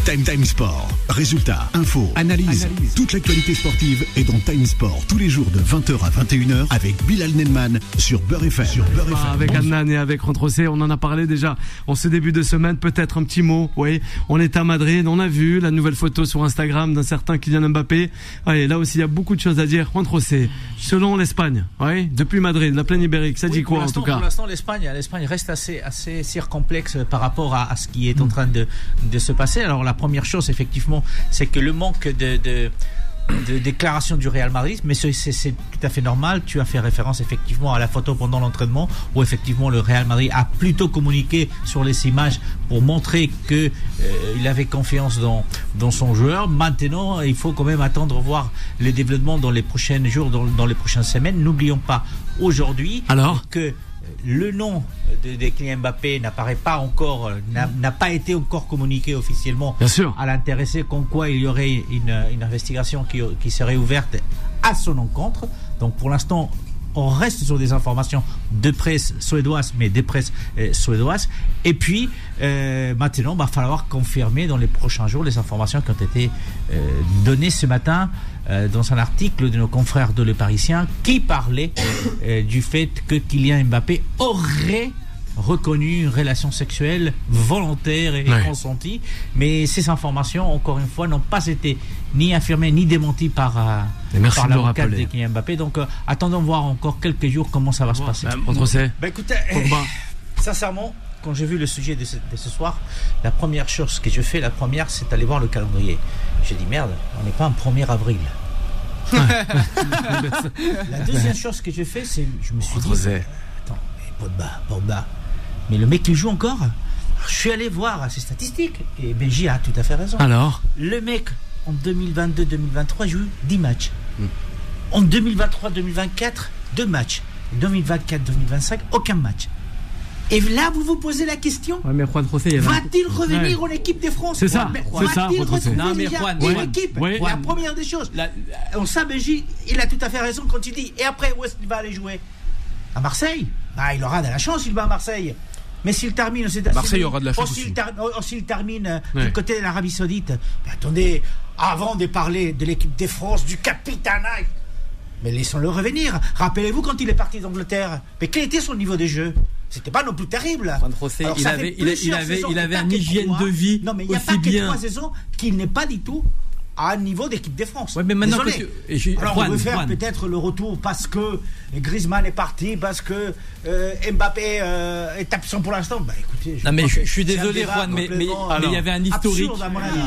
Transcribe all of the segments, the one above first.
Time Sport. Résultats, infos, analyse. Toute l'actualité sportive est dans Time Sport tous les jours de 20h à 21h avec Bilal Nelman sur Beurre FM. Avec Adnan et avec Rentrocé, on en a parlé déjà en ce début de semaine. Peut-être un petit mot. Oui, on est à Madrid, on a vu la nouvelle photo sur Instagram d'un certain Kylian Mbappé. Ouais, là aussi, il y a beaucoup de choses à dire. Rentrocé, selon l'Espagne, ouais, depuis Madrid, la plaine ibérique, ça dit quoi en tout cas? Pour l'instant, l'Espagne reste assez circonflexe par rapport à ce qui est en train de se passer. Alors la première chose, effectivement, c'est que le manque de déclaration du Real Madrid, mais c'est tout à fait normal. Tu as fait référence effectivement à la photo pendant l'entraînement où effectivement le Real Madrid a plutôt communiqué sur les images pour montrer que il avait confiance dans son joueur. Maintenant, il faut quand même attendre voir les développements dans les prochains jours, dans les prochaines semaines. N'oublions pas aujourd'hui que le nom de Kylian Mbappé n'apparaît pas encore, n'a pas été encore communiqué officiellement à l'intéressé, comme quoi il y aurait une investigation qui serait ouverte à son encontre. Donc pour l'instant, on reste sur des informations de presse suédoise, mais des presses suédoises. Et puis, maintenant, il va falloir confirmer dans les prochains jours les informations qui ont été données ce matin dans un article de nos confrères de Le Parisien qui parlait du fait que Kylian Mbappé aurait reconnu une relation sexuelle volontaire et consentie. Mais ces informations, encore une fois, n'ont pas été ni affirmées ni démenties par l'avocat de Kylian Mbappé. Donc, attendons voir encore quelques jours comment ça va se passer. Écoutez, sincèrement, quand j'ai vu le sujet de ce soir, la première chose que je fais, c'est aller voir le calendrier. J'ai dit merde, on n'est pas en 1er avril. La deuxième chose que j'ai fait, c'est je me suis dit attends, Pogba, mais le mec il joue encore. Je suis allé voir ses statistiques et Benji a tout à fait raison. Alors, le mec en 2022-2023 joue 10 matchs. En 2023-2024, 2 matchs. 2024-2025, aucun match. Et là, vous vous posez la question, va-t-il revenir en équipe de France? C'est ça. Va-t-il retrouver une équipe? La première des choses. On sait, Benji, il a tout à fait raison quand il dit. Et après, où est-ce qu'il va aller jouer? À Marseille? Il aura de la chance, il va à Marseille. Mais s'il termine aux États-Unis, Marseille aura de la chance aussi. S'il termine du côté de l'Arabie Saoudite, attendez, avant de parler de l'équipe de France, du capitanat, mais laissons-le revenir. Rappelez-vous quand il est parti d'Angleterre, mais quel était son niveau de jeu? C'était pas non plus terrible. Alors, il avait une hygiène de vie. Non, mais il n'y a pas que 3 saisons qu'il n'est pas du tout à un niveau d'équipe de France. Ouais, mais maintenant alors on veut faire peut-être le retour parce que Griezmann est parti, parce que Mbappé est absent pour l'instant. Écoutez, je suis désolé, Juan, mais il y avait un historique. Absurde, à mon avis.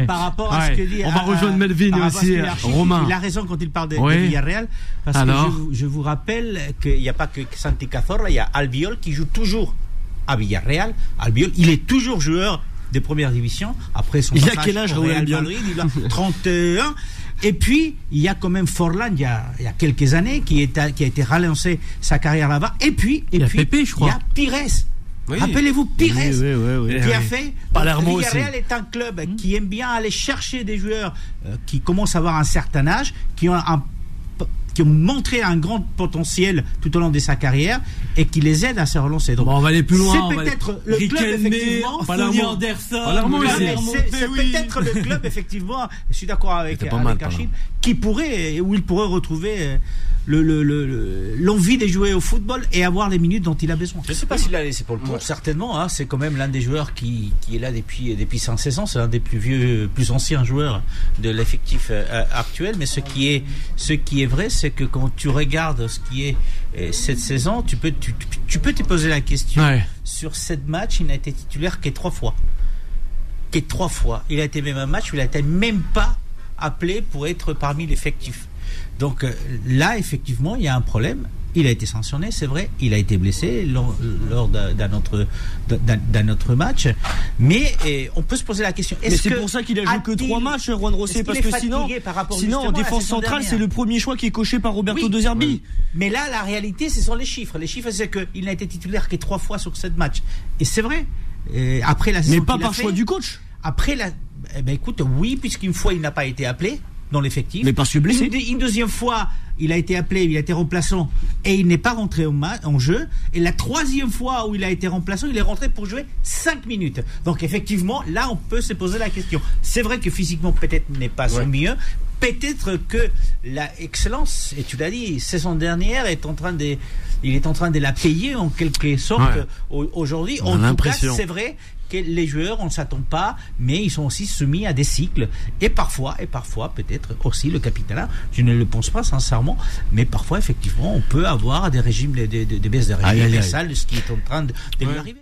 Par rapport à ce que dit. On va rejoindre Melvin aussi, Romain. Il a raison quand il parle de Villarreal. Parce que je vous rappelle qu'il n'y a pas que Santi Cazorla, il y a Albiol qui joue toujours à Villarreal. Albiol, il est toujours joueur des premières divisions. Après son il a quel âge, Real Madrid, il a 31. Et puis, il y a quand même Forlan, il y a quelques années, qui a été relancé sa carrière là-bas. Et puis, Pépé, je crois. Il y a Pires. Oui. Rappelez-vous Pires, qui a fait. Palermo aussi. Villarreal est un club qui aime bien aller chercher des joueurs qui commencent à avoir un certain âge, qui ont montré un grand potentiel tout au long de sa carrière et qui les aide à se relancer. Donc, on va aller plus loin. C'est peut-être le club, effectivement. C'est peut-être le club, effectivement. Je suis d'accord avec Achille, il pourrait retrouver l'envie de jouer au football et avoir les minutes dont il a besoin. Je ne sais pas s'il a laissé pour le tour. Certainement, c'est quand même l'un des joueurs qui est là depuis 116 ans. C'est l'un des plus anciens joueurs de l'effectif actuel. Mais ce qui est vrai, c'est que quand tu regardes ce qui est cette saison, tu peux te poser la question. Sur 7 matchs, il n'a été titulaire que 3 fois. Il a été même un match où il n'a été même pas appelé pour être parmi l'effectif. Donc là, effectivement, il y a un problème. Il a été sanctionné, c'est vrai. Il a été blessé lors d'un autre match. Mais on peut se poser la question. Mais c'est pour ça qu'il a joué que 3 matchs, Juan Rosé, parce que sinon en défense centrale, c'est le premier choix qui est coché par Roberto De Zerbi. Oui. Mais là, la réalité, ce sont les chiffres. Les chiffres, c'est qu'il n'a été titulaire que 3 fois sur 7 matchs. Et c'est vrai. Après la saison, mais pas par choix du coach. Après écoute, oui, puisqu'une fois il n'a pas été appelé. dans l'effectif. Mais parce que blessé. Une deuxième fois, il a été appelé, il a été remplaçant et il n'est pas rentré en jeu. Et la troisième fois où il a été remplaçant, il est rentré pour jouer 5 minutes. Donc effectivement, là, on peut se poser la question. C'est vrai que physiquement, peut-être n'est pas son mieux. Peut-être que la excellence, et tu l'as dit, saison dernière, il est en train de la payer en quelque sorte aujourd'hui. En tout cas, c'est vrai que les joueurs, on ne s'attend pas, mais ils sont aussi soumis à des cycles. Et parfois, peut-être aussi le capitana, je ne le pense pas sincèrement, mais parfois, effectivement, on peut avoir des régimes, des baisses de régime, ce qui est en train de lui arriver.